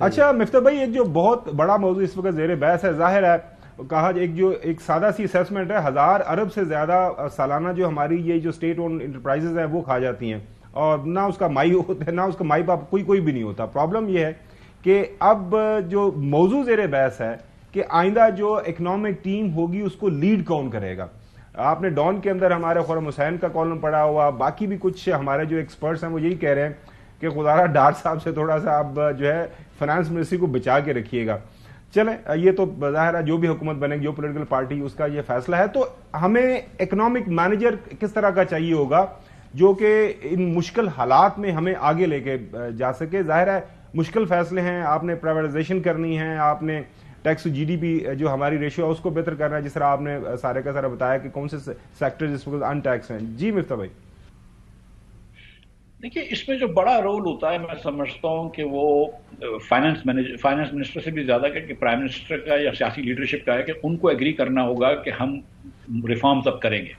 अच्छा मिफ्ता भाई, एक जो बहुत बड़ा मौजू इस वक्त जेर बहस है, जाहिर है कहा एक सादा सी असेसमेंट है, 1,000 अरब से ज्यादा सालाना जो हमारी ये जो स्टेट ओन इंटरप्राइजेज हैं वो खा जाती हैं, और ना उसका माई होता है ना उसका माई बाप कोई कोई भी नहीं होता। प्रॉब्लम ये है कि अब जो मौजू जेर बहस है कि आइंदा जो इकोनॉमिक टीम होगी उसको लीड कौन करेगा। आपने डॉन के अंदर हमारे खुरम हुसैन का कॉलम पढ़ा हुआ, बाकी भी कुछ हमारे जो एक्सपर्ट्स हैं वो यही कह रहे हैं कि खुदारा डार साहब से थोड़ा सा आप जो है फाइनेंस मिनिस्ट्री को बचा के रखिएगा। चले, ये तो जाहिर है जो भी हुकूमत बनेगी, जो पॉलिटिकल पार्टी, उसका ये फैसला है। तो हमें इकोनॉमिक मैनेजर किस तरह का चाहिए होगा जो कि इन मुश्किल हालात में हमें आगे लेके जा सके। जाहिर है मुश्किल फैसले हैं, आपने प्राइवेटाइजेशन करनी है, आपने टैक्स जीडीपी जो हमारी रेशियो है उसको बेहतर करना है, जिस तरह आपने सारे का सारा बताया कि कौन से सेक्टर जिस वक्त अनटैक्स हैं। जी मिफ्ता भाई। देखिए, इसमें जो बड़ा रोल होता है, मैं समझता हूं कि वो फाइनेंस मिनिस्टर से भी ज्यादा कि प्राइम मिनिस्टर का या सियासी लीडरशिप का है कि उनको एग्री करना होगा कि हम रिफॉर्म्स अब करेंगे।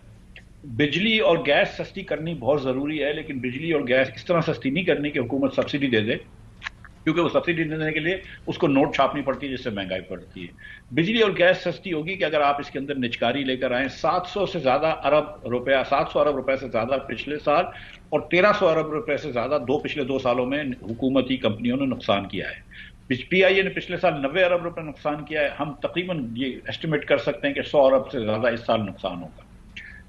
बिजली और गैस सस्ती करनी बहुत जरूरी है, लेकिन बिजली और गैस इस तरह सस्ती नहीं करनी कि हुकूमत सब्सिडी दे दे, क्योंकि वो सब्सिडी देने के लिए उसको नोट छापनी पड़ती है, जिससे महंगाई बढ़ती है। बिजली और गैस सस्ती होगी कि अगर आप इसके अंदर निचकारी लेकर आए। 700 से ज्यादा अरब रुपया, 700 अरब रुपए से ज्यादा पिछले साल, और 1300 अरब रुपए से ज्यादा पिछले 2 सालों में हुकूमती कंपनियों ने नुकसान किया है। पीआईए ने पिछले साल 90 अरब रुपए नुकसान किया है। हम तकरीबन ये एस्टिमेट कर सकते हैं कि 100 अरब से ज्यादा इस साल नुकसान होगा।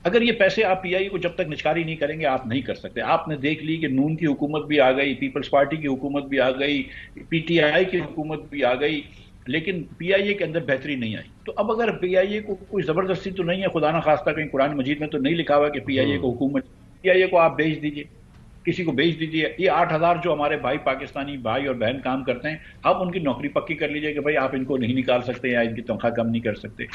अगर ये पैसे आप पीआईए को जब तक निचकारी नहीं करेंगे, आप नहीं कर सकते। आपने देख ली कि नून की हुकूमत भी आ गई, पीपल्स पार्टी की हुकूमत भी आ गई, पीटीआई की हुकूमत भी आ गई, लेकिन पीआईए के अंदर बेहतरी नहीं आई। तो अब अगर पीआईए को कोई जबरदस्ती तो नहीं है, खुदा ना खास्ता कहीं कुरान मजीद में तो नहीं लिखा हुआ कि पीआईए को हुकूमत, पीआईए को आप भेज दीजिए, किसी को भेज दीजिए। ये 8,000 जो हमारे भाई, पाकिस्तानी भाई और बहन काम करते हैं, आप उनकी नौकरी पक्की कर लीजिए कि भाई आप इनको नहीं निकाल सकते या इनकी तनख्वाह कम नहीं कर सकते।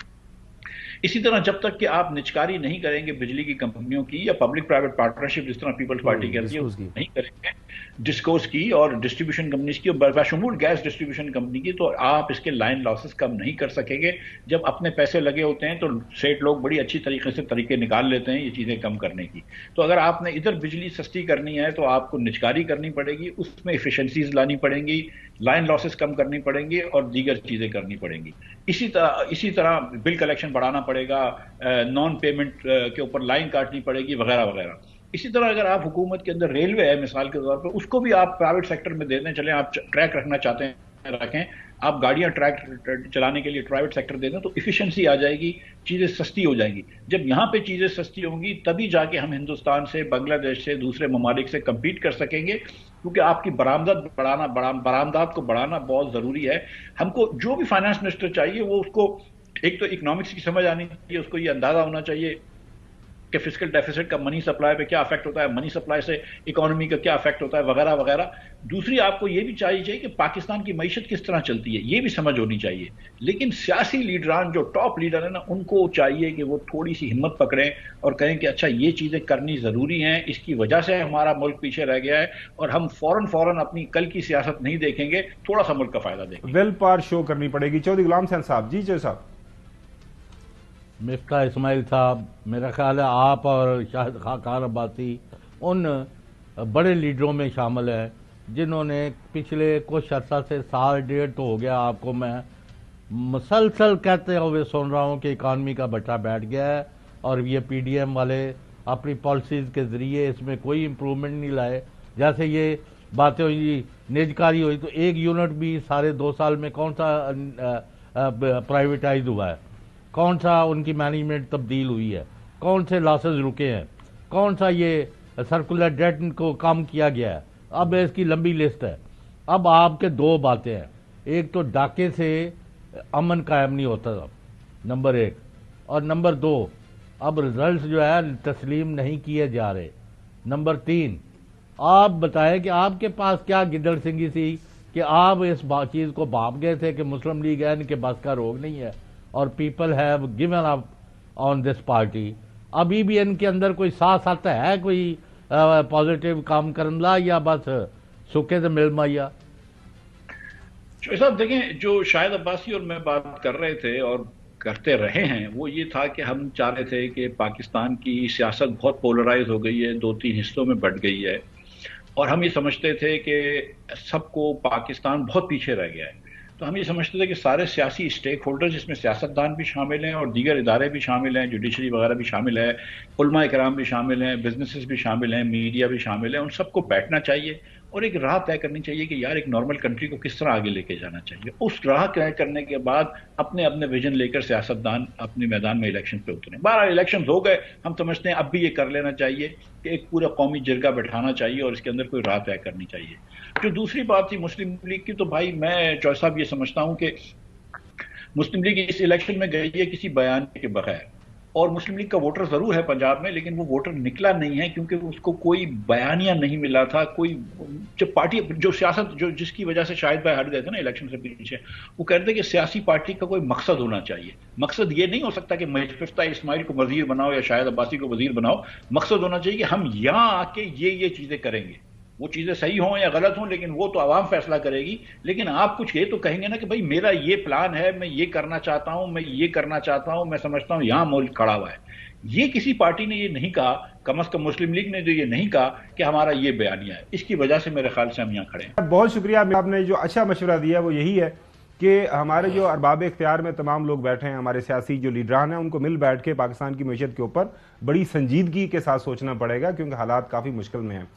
इसी तरह जब तक कि आप निचकारी नहीं करेंगे बिजली की कंपनियों की, या पब्लिक प्राइवेट पार्टनरशिप जिस तरह पीपल्स पार्टी कहती है, डिस्कोर्स की। नहीं करेंगे डिस्कोस की और डिस्ट्रीब्यूशन कंपनीज की, बशमूल गैस डिस्ट्रीब्यूशन कंपनी की, तो आप इसके लाइन लॉसेस कम नहीं कर सकेंगे। जब अपने पैसे लगे होते हैं तो सेठ लोग बड़ी अच्छी तरीके से तरीके निकाल लेते हैं ये चीजें कम करने की। तो अगर आपने इधर बिजली सस्ती करनी है तो आपको निचकारी करनी पड़ेगी, उसमें इफिशिएंसीज लानी पड़ेंगी, लाइन लॉसेस कम करनी पड़ेंगी और दीगर चीजें करनी पड़ेंगी। इसी तरह बिल कलेक्शन बढ़ाना पड़ेगा, नॉन पेमेंट के ऊपर लाइन काटनी पड़ेगी, वगैरह वगैरह। इसी तरह अगर आप हुकूमत के अंदर रेलवे है मिसाल के तौर पर, उसको भी आप प्राइवेट सेक्टर में दे दें। चलें, आप ट्रैक रखना चाहते हैं रखें, आप गाड़ियां ट्रैक चलाने के लिए प्राइवेट सेक्टर दे दें, तो इफिशिएंसी आ जाएगी, चीजें सस्ती हो जाएंगी। जब यहां पे चीजें सस्ती होंगी तभी जाके हम हिंदुस्तान से, बांग्लादेश से, दूसरे ममालिक से compete कर सकेंगे, क्योंकि आपकी बरामदात को बढ़ाना बहुत जरूरी है। हमको जो भी फाइनेंस मिनिस्टर चाहिए वो उसको एक तो इकोनॉमिक्स की समझ आनी चाहिए, उसको ये अंदाजा होना चाहिए कि फिजिकल डेफिसिट का मनी सप्लाई पे क्या इफेक्ट होता है, मनी सप्लाई से इकोनॉमी का क्या इफेक्ट होता है, वगैरह वगैरह। दूसरी, आपको ये भी चाहिए कि पाकिस्तान की मईशत किस तरह चलती है, ये भी समझ होनी चाहिए। लेकिन सियासी लीडरान, जो टॉप लीडर है ना, उनको चाहिए कि वो थोड़ी सी हिम्मत पकड़ें और कहें कि अच्छा ये चीजें करनी जरूरी हैं, इसकी वजह से हमारा मुल्क पीछे रह गया है, और हम फौरन फौरन अपनी कल की सियासत नहीं देखेंगे, थोड़ा सा मुल्क का फायदा देखेंगे। वेल पार शो करनी पड़ेगी। चौधरी गुलाम हुसैन साहब। जी जय साहब। मिफ्ता इस्माइल साहब, मेरा ख्याल है आप और शाहिद खाकार अब्बासी उन बड़े लीडरों में शामिल है जिन्होंने पिछले कुछ अर्सा से, साल डेढ़ तो हो गया आपको, मैं मुसलसल कहते हुए सुन रहा हूँ कि इकानमी का बट्टा बैठ गया है और ये पीडीएम वाले अपनी पॉलिसीज़ के ज़रिए इसमें कोई इम्प्रूवमेंट नहीं लाए। जैसे ये बातें हुई, निजकारी हुई, तो एक यूनिट भी सारे 2 साल में कौन सा प्राइवेटाइज हुआ है, कौन सा उनकी मैनेजमेंट तब्दील हुई है, कौन से लॉसेस रुके हैं, कौन सा ये सर्कुलर डेट को कम किया गया है। अब इसकी लंबी लिस्ट है। अब आपके दो बातें हैं, एक तो डाके से अमन कायम नहीं होता नंबर एक, और नंबर दो अब रिजल्ट्स जो है तस्लीम नहीं किए जा रहे। नंबर तीन, आप बताएं कि आपके पास क्या गिदड़ सिंगी थी कि आप इस चीज़ को भाप गए थे कि मुस्लिम लीग है इनके बस का रोग नहीं है और people have given up on this party. अभी भी इनके अंदर कोई साथ आता है, कोई पॉजिटिव काम करने ला, या बस सुखे तो मिल माइया। साहब देखें, जो शायद अब्बासी और मैं बात कर रहे थे और करते रहे हैं, वो ये था कि हम चाह रहे थे कि पाकिस्तान की सियासत बहुत पोलराइज हो गई है, 2-3 हिस्सों में बट गई है। और हम ये समझते थे कि सबको पाकिस्तान बहुत पीछे रह गया है। तो हम ये समझते थे कि सारे सियासी स्टेक होल्डर, जिसमें सियासतदान भी शामिल हैं और दीगर इदारे भी शामिल हैं, जुडिशरी वगैरह भी शामिल है, उलमा इकराम भी शामिल हैं, बिजनेसेस भी शामिल हैं, मीडिया भी शामिल है, उन सबको बैठना चाहिए और एक राह तय करनी चाहिए कि यार एक नॉर्मल कंट्री को किस तरह आगे लेके जाना चाहिए। उस राह तय करने के बाद अपने अपने विजन लेकर सियासतदान अपने मैदान में इलेक्शन पे उतरे। 12 इलेक्शन हो गए, हम समझते हैं अब भी ये कर लेना चाहिए कि एक पूरा कौमी जिरगा बैठाना चाहिए और इसके अंदर कोई राह तय करनी चाहिए। जो दूसरी बात थी मुस्लिम लीग की, तो भाई मैं चौधरी साहब ये समझता हूं कि मुस्लिम लीग इस इलेक्शन में गई है किसी बयान के बगैर, और मुस्लिम लीग का वोटर जरूर है पंजाब में, लेकिन वो वोटर निकला नहीं है क्योंकि उसको कोई बयानिया नहीं मिला था। कोई जो पार्टी, जो सियासत, जो जिसकी वजह से शायद भाई हट गए थे ना इलेक्शन से पीछे, वो कहते थे कि सियासी पार्टी का कोई मकसद होना चाहिए। मकसद ये नहीं हो सकता कि मिफ्ता इस्माइल को वजीर बनाओ या शाहिद अब्बासी को वजीर बनाओ। मकसद होना चाहिए कि हम यहां आके ये चीजें करेंगे। वो चीजें सही हों या गलत हों, लेकिन वो तो आवाम फैसला करेगी। लेकिन आप कुछ ये तो कहेंगे ना कि भाई मेरा ये प्लान है, मैं ये करना चाहता हूं, मैं ये करना चाहता हूं, मैं समझता हूं यहां मुल्क खड़ा हुआ है। ये किसी पार्टी ने ये नहीं कहा, कम से कम मुस्लिम लीग ने तो ये नहीं कहा कि हमारा ये बयानिया है। इसकी वजह से मेरे ख्याल से हम यहां खड़े हैं। बहुत शुक्रिया, आपने जो अच्छा मशवरा दिया वो यही है कि हमारे जो अरबाब इख्तियार में तमाम लोग बैठे हैं, हमारे सियासी जो लीडरान हैं, उनको मिल बैठ के पाकिस्तान की मैशत के ऊपर बड़ी संजीदगी के साथ सोचना पड़ेगा, क्योंकि हालात काफ़ी मुश्किल में हैं।